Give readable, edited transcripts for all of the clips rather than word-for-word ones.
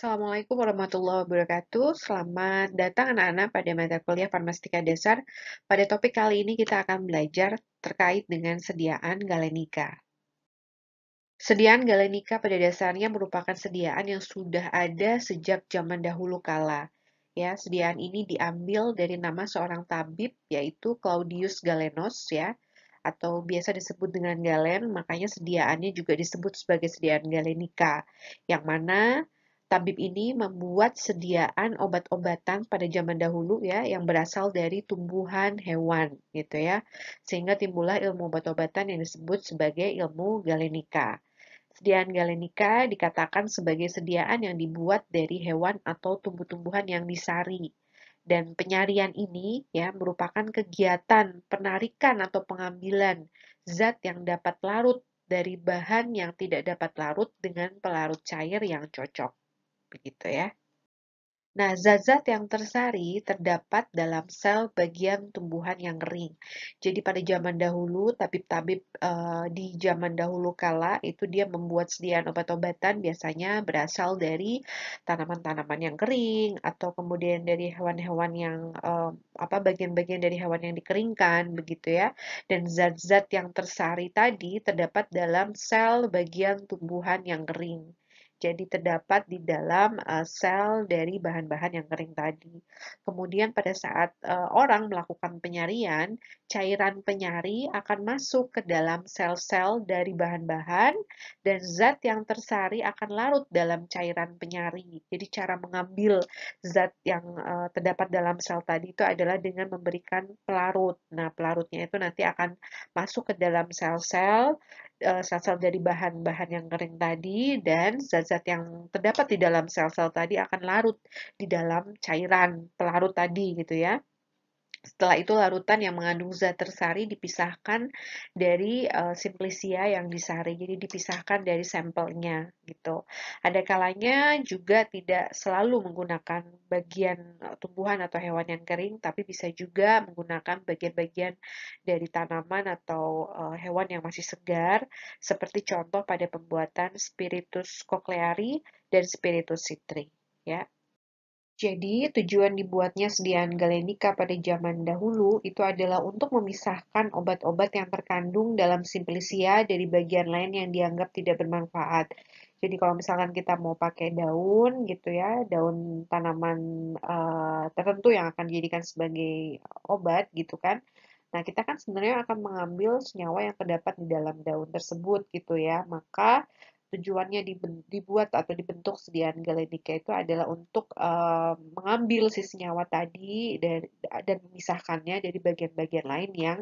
Assalamualaikum warahmatullahi wabarakatuh. Selamat datang anak-anak pada mata kuliah Farmastika Dasar. Pada topik kali ini kita akan belajar terkait dengan sediaan galenika. Sediaan galenika pada dasarnya merupakan sediaan yang sudah ada sejak zaman dahulu kala. Ya, sediaan ini diambil dari nama seorang tabib yaitu Claudius Galenos ya, atau biasa disebut dengan Galen, makanya sediaannya juga disebut sebagai sediaan galenika. Yang mana tabib ini membuat sediaan obat-obatan pada zaman dahulu ya yang berasal dari tumbuhan hewan gitu ya. Sehingga timbullah ilmu obat-obatan yang disebut sebagai ilmu galenika. Sediaan galenika dikatakan sebagai sediaan yang dibuat dari hewan atau tumbuh-tumbuhan yang disari. Dan penyarian ini ya merupakan kegiatan penarikan atau pengambilan zat yang dapat larut dari bahan yang tidak dapat larut dengan pelarut cair yang cocok. Begitu ya. Nah, zat-zat yang tersari terdapat dalam sel bagian tumbuhan yang kering. Jadi pada zaman dahulu, tabib-tabib di zaman dahulu kala itu dia membuat sediaan obat-obatan biasanya berasal dari tanaman-tanaman yang kering atau kemudian dari hewan-hewan yang bagian-bagian dari hewan yang dikeringkan begitu ya. Dan zat-zat yang tersari tadi terdapat dalam sel bagian tumbuhan yang kering. Jadi terdapat di dalam sel dari bahan-bahan yang kering tadi. Kemudian pada saat orang melakukan penyarian, cairan penyari akan masuk ke dalam sel-sel dari bahan-bahan dan zat yang tersari akan larut dalam cairan penyari. Jadi cara mengambil zat yang terdapat dalam sel tadi itu adalah dengan memberikan pelarut. Nah, pelarutnya itu nanti akan masuk ke dalam sel-sel sel-sel dari bahan-bahan yang kering tadi dan zat-zat yang terdapat di dalam sel-sel tadi akan larut di dalam cairan pelarut tadi gitu ya. Setelah itu larutan yang mengandung zat tersari dipisahkan dari simplicia yang disari. Jadi dipisahkan dari sampelnya gitu. Ada kalanya juga tidak selalu menggunakan bagian tumbuhan atau hewan yang kering, tapi bisa juga menggunakan bagian-bagian dari tanaman atau hewan yang masih segar, seperti contoh pada pembuatan Spiritus cochleari dan Spiritus citri. Ya. Jadi, tujuan dibuatnya sediaan galenika pada zaman dahulu itu adalah untuk memisahkan obat-obat yang terkandung dalam simplicia dari bagian lain yang dianggap tidak bermanfaat. Jadi, kalau misalkan kita mau pakai daun gitu ya, daun tanaman tertentu yang akan dijadikan sebagai obat gitu kan. Nah, kita kan sebenarnya akan mengambil senyawa yang terdapat di dalam daun tersebut gitu ya. Maka tujuannya dibuat atau dibentuk sediaan galenika itu adalah untuk mengambil si senyawa tadi dan memisahkannya dari bagian-bagian lain yang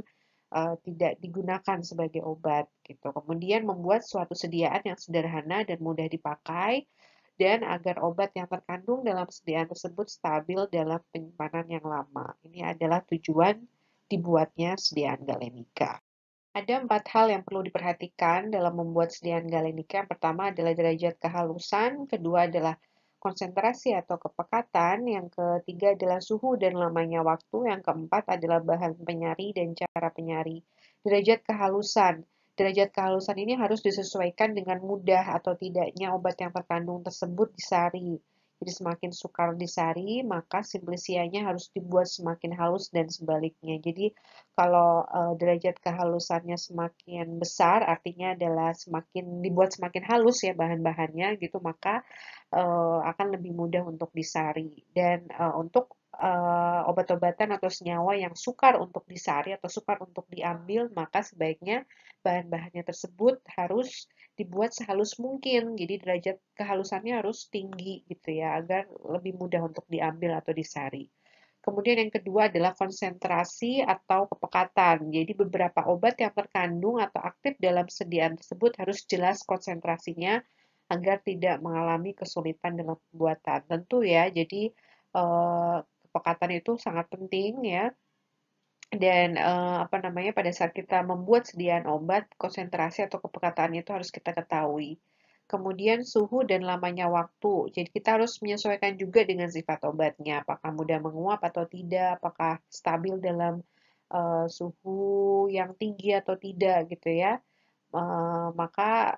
tidak digunakan sebagai obat gitu. Kemudian membuat suatu sediaan yang sederhana dan mudah dipakai dan agar obat yang terkandung dalam sediaan tersebut stabil dalam penyimpanan yang lama. Ini adalah tujuan dibuatnya sediaan galenika. Ada 4 hal yang perlu diperhatikan dalam membuat sediaan galenika. Yang pertama adalah derajat kehalusan, kedua adalah konsentrasi atau kepekatan, yang ketiga adalah suhu dan lamanya waktu, yang keempat adalah bahan penyari dan cara penyari. Derajat kehalusan. Derajat kehalusan ini harus disesuaikan dengan mudah atau tidaknya obat yang terkandung tersebut disari. Jadi semakin sukar disari, maka simplicianya harus dibuat semakin halus dan sebaliknya. Jadi kalau derajat kehalusannya semakin besar, artinya adalah dibuat semakin halus ya bahan-bahannya gitu, maka akan lebih mudah untuk disari. Dan untuk obat-obatan atau senyawa yang sukar untuk disari atau sukar untuk diambil, maka sebaiknya bahan-bahannya tersebut harus dibuat sehalus mungkin. Jadi derajat kehalusannya harus tinggi gitu ya, agar lebih mudah untuk diambil atau disari. Kemudian yang kedua adalah konsentrasi atau kepekatan. Jadi beberapa obat yang terkandung atau aktif dalam sediaan tersebut harus jelas konsentrasinya agar tidak mengalami kesulitan dalam pembuatan. Tentu ya, jadi kepekatan itu sangat penting ya. Dan pada saat kita membuat sediaan obat, konsentrasi atau kepekatannya itu harus kita ketahui. Kemudian suhu dan lamanya waktu. Jadi kita harus menyesuaikan juga dengan sifat obatnya, apakah mudah menguap atau tidak, apakah stabil dalam suhu yang tinggi atau tidak gitu ya. maka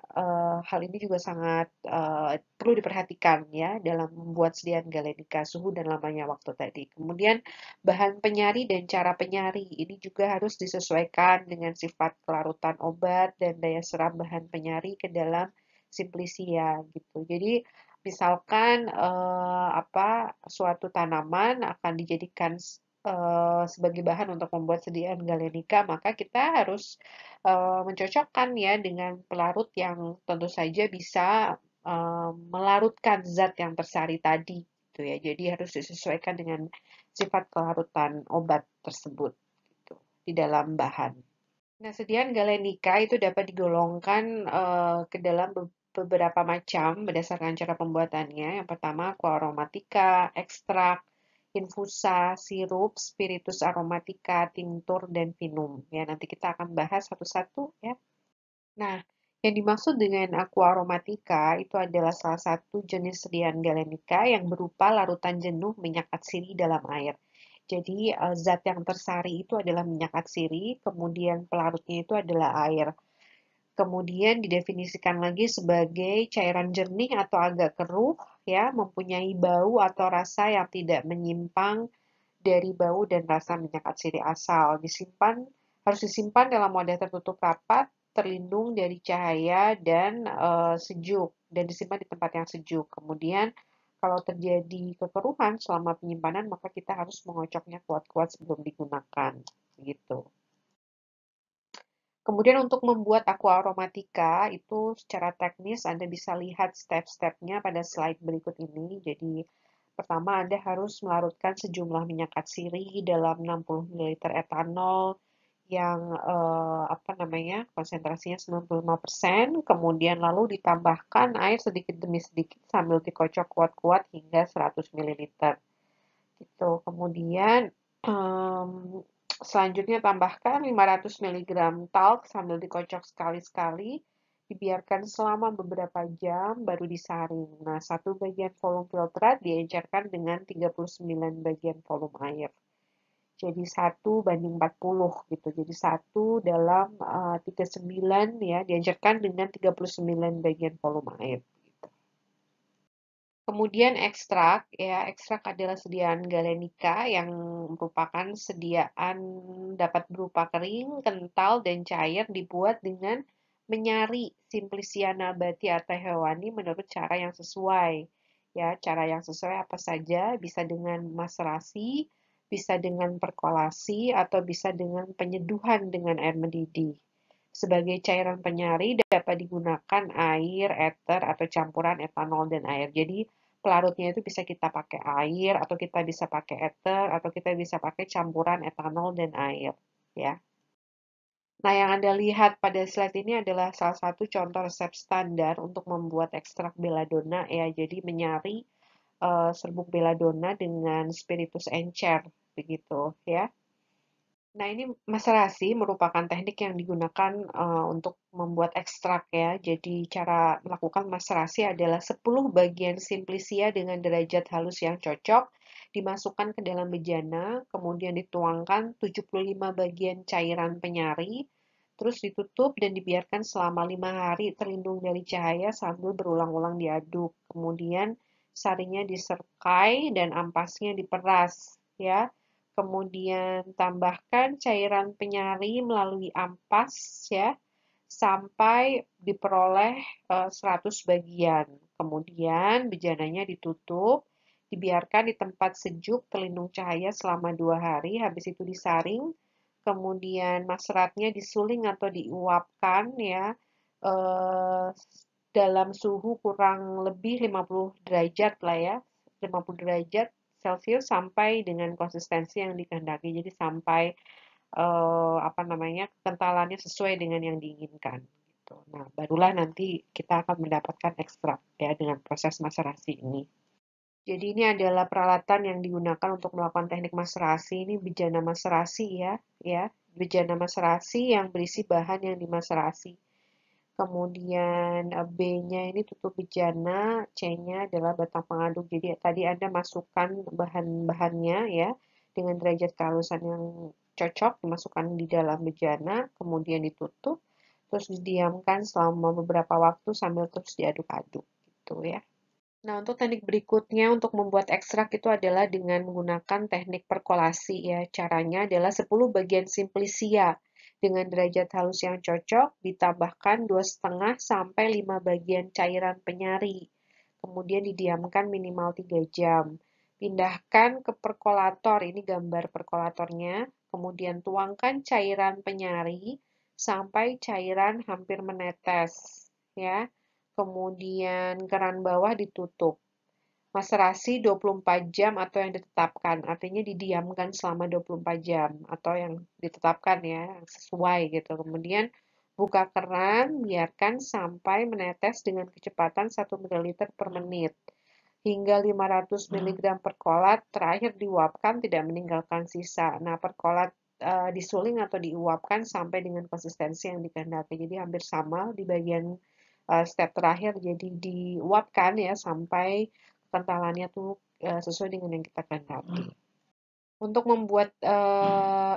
hal ini juga sangat perlu diperhatikan ya dalam membuat sediaan galenika, suhu dan lamanya waktu tadi. Kemudian bahan penyari dan cara penyari ini juga harus disesuaikan dengan sifat kelarutan obat dan daya serap bahan penyari ke dalam simplisia gitu. Jadi misalkan suatu tanaman akan dijadikan sebagai bahan untuk membuat sediaan galenika, maka kita harus mencocokkan ya dengan pelarut yang tentu saja bisa melarutkan zat yang tersari tadi gitu ya. Jadi harus disesuaikan dengan sifat kelarutan obat tersebut gitu, di dalam bahan. Nah, sediaan galenika itu dapat digolongkan ke dalam beberapa macam berdasarkan cara pembuatannya. Yang pertama, aqua aromatica, ekstrak, infusa, sirup, spiritus aromatica, tinctur, dan vinum. Ya, nanti kita akan bahas satu-satu ya. Nah, yang dimaksud dengan aqua aromatica itu adalah salah satu jenis sediaan galenika yang berupa larutan jenuh minyak atsiri dalam air. Jadi, zat yang tersari itu adalah minyak atsiri, kemudian pelarutnya itu adalah air. Kemudian didefinisikan lagi sebagai cairan jernih atau agak keruh, ya, mempunyai bau atau rasa yang tidak menyimpang dari bau dan rasa minyak atsiri asal. Harus disimpan dalam wadah tertutup rapat, terlindung dari cahaya dan sejuk, dan disimpan di tempat yang sejuk. Kemudian kalau terjadi kekeruhan selama penyimpanan, maka kita harus mengocoknya kuat-kuat sebelum digunakan. Gitu. Kemudian untuk membuat aqua aromatica itu secara teknis Anda bisa lihat step-stepnya pada slide berikut ini. Jadi pertama Anda harus melarutkan sejumlah minyak atsiri dalam 60 ml etanol yang konsentrasinya 95%, kemudian lalu ditambahkan air sedikit demi sedikit sambil dikocok kuat-kuat hingga 100 ml. Gitu. Kemudian selanjutnya tambahkan 500 mg talc sambil dikocok sekali-sekali. Dibiarkan selama beberapa jam baru disaring. Nah, 1 bagian volume filtrat diencerkan dengan 39 bagian volume air. Jadi 1:40 gitu. Jadi 1 dalam 39 ya, diencerkan dengan 39 bagian volume air. Kemudian ekstrak, ya ekstrak adalah sediaan galenika yang merupakan sediaan dapat berupa kering, kental, dan cair dibuat dengan menyari simplisia nabati atau hewani menurut cara yang sesuai. Ya, cara yang sesuai apa saja? Bisa dengan maserasi, bisa dengan perkolasi, atau bisa dengan penyeduhan dengan air mendidih. Sebagai cairan penyari dapat digunakan air, ether, atau campuran etanol dan air. Jadi pelarutnya itu bisa kita pakai air, atau kita bisa pakai ether, atau kita bisa pakai campuran etanol dan air. Ya. Nah, yang Anda lihat pada slide ini adalah salah satu contoh resep standar untuk membuat ekstrak belladonna ya. Jadi menyari serbuk belladonna dengan spiritus encer begitu ya. Nah, ini maserasi merupakan teknik yang digunakan untuk membuat ekstrak ya. Jadi cara melakukan maserasi adalah 10 bagian simplisia dengan derajat halus yang cocok dimasukkan ke dalam bejana, kemudian dituangkan 75 bagian cairan penyari, terus ditutup dan dibiarkan selama 5 hari terlindung dari cahaya sambil berulang-ulang diaduk. Kemudian sarinya diserkai dan ampasnya diperas ya. Kemudian tambahkan cairan penyari melalui ampas ya sampai diperoleh 100 bagian. Kemudian bejananya ditutup, dibiarkan di tempat sejuk terlindung cahaya selama 2 hari, habis itu disaring, kemudian maseratnya disuling atau diuapkan ya eh, dalam suhu kurang lebih 50 derajat lah ya, 50 derajat Celcius sampai dengan konsistensi yang dikehendaki. Jadi sampai kentalannya sesuai dengan yang diinginkan. Gitu. Nah, barulah nanti kita akan mendapatkan ekstrak ya dengan proses maserasi ini. Jadi ini adalah peralatan yang digunakan untuk melakukan teknik maserasi. Ini bejana maserasi ya, bejana maserasi yang berisi bahan yang dimaserasi. Kemudian B-nya ini tutup bejana, C-nya adalah batang pengaduk. Jadi tadi Anda masukkan bahan-bahannya ya dengan derajat kehalusan yang cocok, dimasukkan di dalam bejana, kemudian ditutup. terus didiamkan selama beberapa waktu sambil terus diaduk-aduk gitu ya. Nah, untuk teknik berikutnya untuk membuat ekstrak itu adalah dengan menggunakan teknik perkolasi ya. Caranya adalah 10 bagian simplisia dengan derajat halus yang cocok ditambahkan 2,5 sampai 5 bagian cairan penyari. Kemudian didiamkan minimal 3 jam. Pindahkan ke perkolator, ini gambar perkolatornya. Kemudian tuangkan cairan penyari sampai cairan hampir menetes ya. Kemudian keran bawah ditutup. Maserasi 24 jam atau yang ditetapkan, artinya didiamkan selama 24 jam atau yang ditetapkan ya, yang sesuai gitu. Kemudian buka keran, biarkan sampai menetes dengan kecepatan 1 ml per menit hingga 500 mg per kolat, terakhir diuapkan tidak meninggalkan sisa. Nah, per kolat disuling atau diuapkan sampai dengan konsistensi yang dikehendaki. Jadi hampir sama di bagian step terakhir, jadi diuapkan ya sampai kentalannya tuh sesuai dengan yang kita kehendaki. Untuk membuat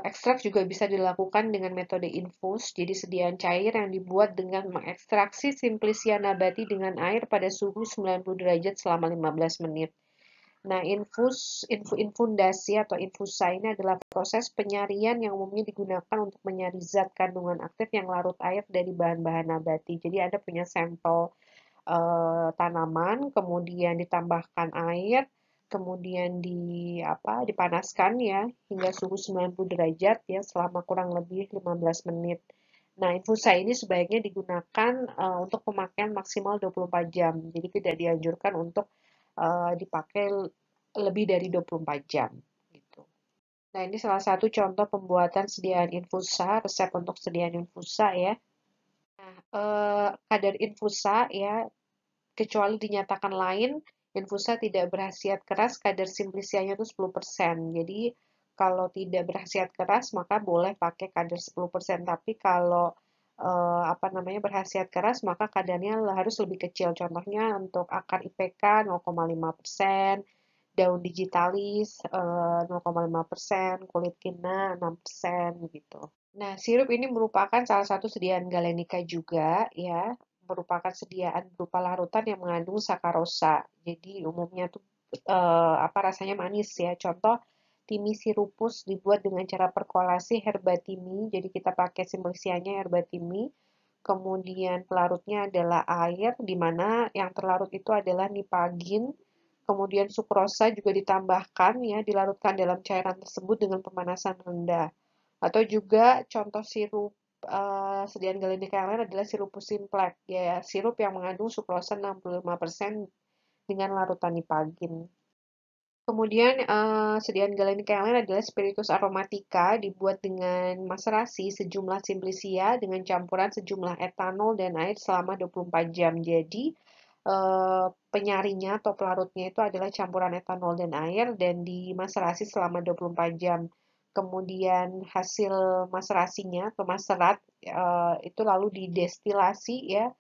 ekstrak juga bisa dilakukan dengan metode infus, jadi sediaan cair yang dibuat dengan mengekstraksi Simplicia nabati dengan air pada suhu 90 derajat selama 15 menit. Nah, infundasi atau infusa ini adalah proses penyarian yang umumnya digunakan untuk menyari zat kandungan aktif yang larut air dari bahan-bahan nabati. Jadi Anda punya sampel tanaman, kemudian ditambahkan air, kemudian dipanaskan ya hingga suhu 90 derajat ya selama kurang lebih 15 menit. Nah, infusa ini sebaiknya digunakan untuk pemakaian maksimal 24 jam. Jadi tidak dianjurkan untuk dipakai lebih dari 24 jam gitu. Nah, ini salah satu contoh pembuatan sediaan infusa, resep untuk sediaan infusa ya. Nah, kadar infusa ya, kecuali dinyatakan lain, infusa tidak berkhasiat keras, kadar simplisianya itu 10%. Jadi, kalau tidak berkhasiat keras, maka boleh pakai kadar 10%. Tapi kalau berkhasiat keras, maka kadarnya harus lebih kecil. Contohnya untuk akar IPK 0,5%, daun digitalis 0,5%, kulit kina 6% gitu. Nah, sirup ini merupakan salah satu sediaan galenika juga ya, merupakan sediaan berupa larutan yang mengandung sakarosa. Jadi umumnya tuh rasanya manis ya. Contoh Timisirupus dibuat dengan cara perkolasi herbatimi. Jadi kita pakai simplisianya herbatimi. Kemudian pelarutnya adalah air, di mana yang terlarut itu adalah nipagin. Kemudian sukrosa juga ditambahkan ya, dilarutkan dalam cairan tersebut dengan pemanasan rendah. Atau juga contoh sirup sediaan galenika yang lain adalah sirupus simplex, ya, sirup yang mengandung sukrosa 65% dengan larutan nipagin. Kemudian sediaan galenika yang lain adalah spiritus aromatica dibuat dengan maserasi sejumlah simplicia dengan campuran sejumlah etanol dan air selama 24 jam. Jadi penyarinya atau pelarutnya itu adalah campuran etanol dan air dan dimaserasi selama 24 jam. Kemudian hasil maserasinya atau maserat itu lalu didestilasi ya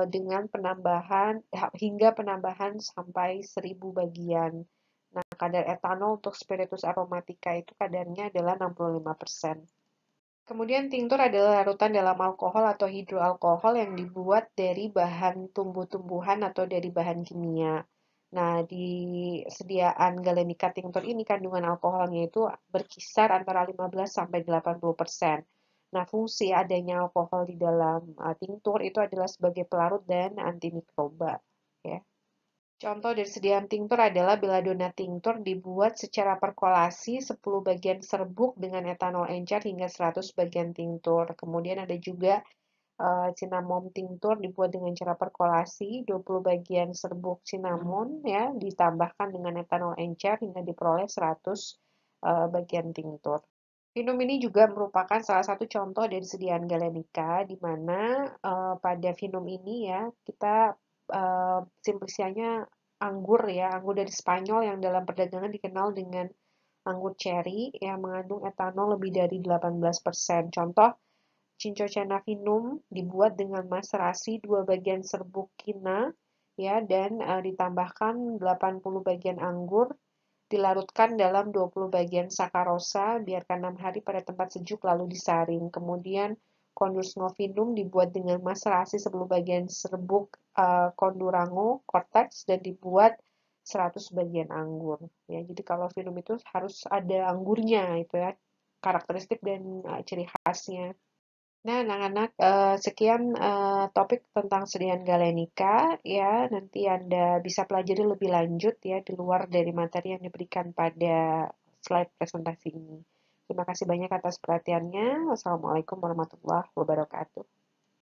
dengan penambahan hingga penambahan sampai 1000 bagian. Nah, kadar etanol untuk spiritus aromatica itu kadarnya adalah 65%. Kemudian tinktur adalah larutan dalam alkohol atau hidroalkohol yang dibuat dari bahan tumbuh-tumbuhan atau dari bahan kimia. Nah, di sediaan galenika tinktur ini kandungan alkoholnya itu berkisar antara 15 sampai 80%. Nah, fungsi adanya alkohol di dalam tinktur itu adalah sebagai pelarut dan antimikroba, ya. Contoh dari sediaan tinktur adalah belladonna tinctur dibuat secara perkolasi 10 bagian serbuk dengan etanol encer hingga 100 bagian tinktur. Kemudian ada juga cinnamon tinctur dibuat dengan cara perkolasi 20 bagian serbuk cinnamon ya ditambahkan dengan etanol encer hingga diperoleh 100 bagian tinktur. Finum ini juga merupakan salah satu contoh dari sediaan galenika di mana pada finum ini ya kita simplisianya anggur ya, anggur dari Spanyol yang dalam perdagangan dikenal dengan anggur cherry yang mengandung etanol lebih dari 18%. Contoh Cinchona finum dibuat dengan maserasi 2 bagian serbuk kina ya dan ditambahkan 80 bagian anggur, dilarutkan dalam 20 bagian sakarosa, biarkan 6 hari pada tempat sejuk lalu disaring. Kemudian Condors novinum dibuat dengan maserasi sebelum bagian serbuk Condurango cortex dan dibuat 100 bagian anggur. Ya, jadi kalau vinum itu harus ada anggurnya itu ya, karakteristik dan ciri khasnya. Nah, anak-anak, sekian topik tentang sediaan galenika ya. Nanti Anda bisa pelajari lebih lanjut ya di luar dari materi yang diberikan pada slide presentasi ini. Terima kasih banyak atas perhatiannya. Wassalamualaikum warahmatullahi wabarakatuh.